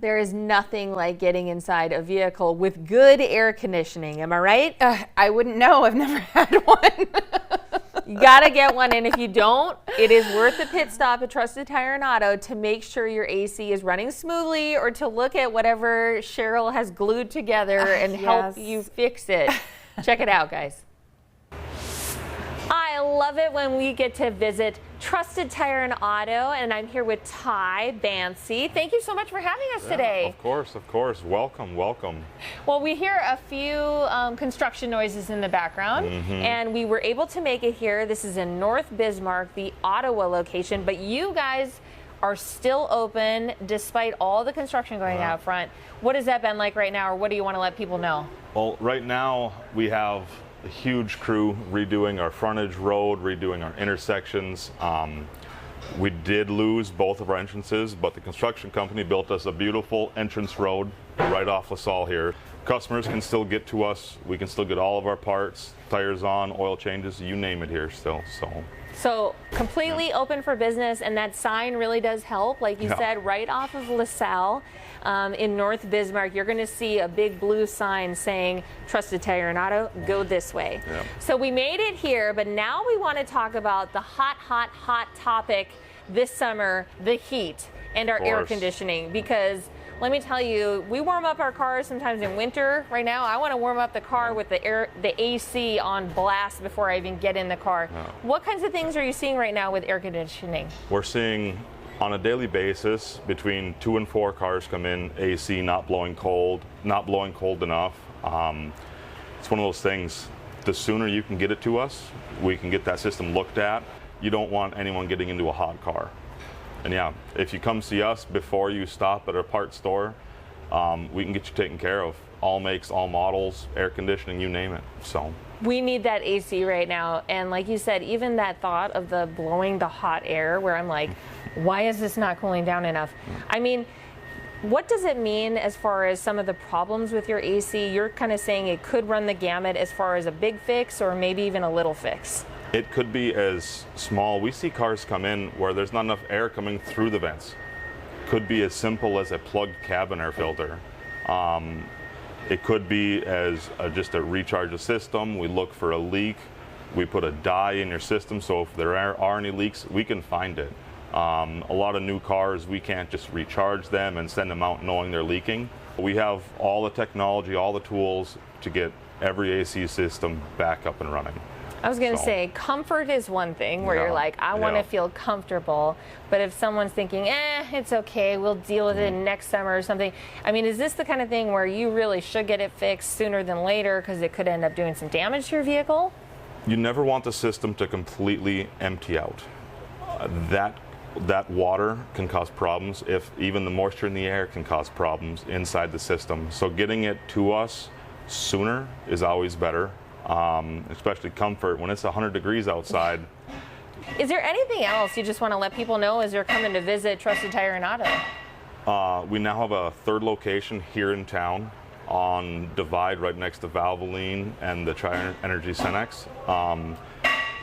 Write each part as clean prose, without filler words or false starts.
There is nothing like getting inside a vehicle with good air conditioning. Am I right? I wouldn't know. I've never had one. You gotta get one, and if you don't, it is worth a pit stop at Trusted Tire and Auto to make sure your AC is running smoothly, or to look at whatever Cheryl has glued together and help you fix it. Check it out, guys. I love it when we get to visit Trusted Tire and Auto, and I'm here with Ty Banse. Thank you so much for having us today. Of course. Welcome. Well, we hear a few construction noises in the background, and we were able to make it here. This is in North Bismarck, the Ottawa location, but you guys are still open despite all the construction going out front. What has that been like right now, or what do you want to let people know? Well, right now we have a huge crew redoing our frontage road, redoing our intersections. We did lose both of our entrances, but the construction company built us a beautiful entrance road right off LaSalle here. Customers can still get to us. We can still get all of our parts, tires on, oil changes, you name it here still. So completely open for business, and that sign really does help. Like you said, right off of LaSalle in North Bismarck, you're going to see a big blue sign saying Trusted Tire and Auto, go this way. So we made it here, but now we want to talk about the hot topic this summer, the heat and our air conditioning, because let me tell you, we warm up our cars sometimes in winter. Right now, I want to warm up the car with the AC on blast before I even get in the car. What kinds of things are you seeing right now with air conditioning? We're seeing on a daily basis between 2 and 4 cars come in, AC not blowing cold enough. It's one of those things, the sooner you can get it to us, we can get that system looked at. You don't want anyone getting into a hot car. And yeah, if you come see us before you stop at a parts store, we can get you taken care of. All makes, all models, air conditioning, you name it. So we need that AC right now. And like you said, even that thought of the blowing the hot air, where I'm like, why is this not cooling down enough? I mean, what does it mean as far as some of the problems with your AC? You're kind of saying it could run the gamut as far as a big fix or maybe even a little fix. It could be as small. We see cars come in where there's not enough air coming through the vents. Could be as simple as a plugged cabin air filter. It could be as just a recharge the system. We look for a leak. We put a dye in your system, so if there are any leaks, we can find it. A lot of new cars, we can't just recharge them and send them out knowing they're leaking. We have all the technology, all the tools to get every AC system back up and running. I was going to say, comfort is one thing where you're like, I want to feel comfortable. But if someone's thinking, it's okay, we'll deal with it next summer or something. I mean, is this the kind of thing where you really should get it fixed sooner than later because it could end up doing some damage to your vehicle? You never want the system to completely empty out. That water can cause problems. If even the moisture in the air can cause problems inside the system. So getting it to us sooner is always better. Especially comfort when it's 100 degrees outside. Is there anything else you just want to let people know as they're coming to visit Trusted Tire and Auto? We now have a 3rd location here in town on Divide, right next to Valvoline and the Tri-Energy Cenex.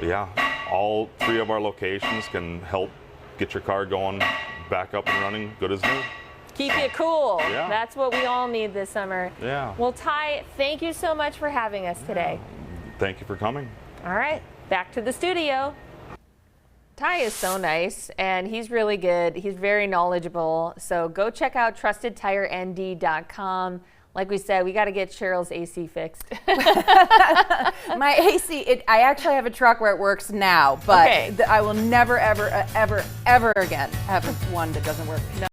Yeah, all 3 of our locations can help get your car going back up and running good as new. Keep it cool. Yeah. That's what we all need this summer. Yeah. Well, Ty, thank you so much for having us today. Thank you for coming. All right, back to the studio. Ty is so nice, and he's really good. He's very knowledgeable. So go check out trustedtireND.com. Like we said, we got to get Cheryl's AC fixed. My AC, I actually have a truck where it works now, but I will never, ever again have one that doesn't work. No.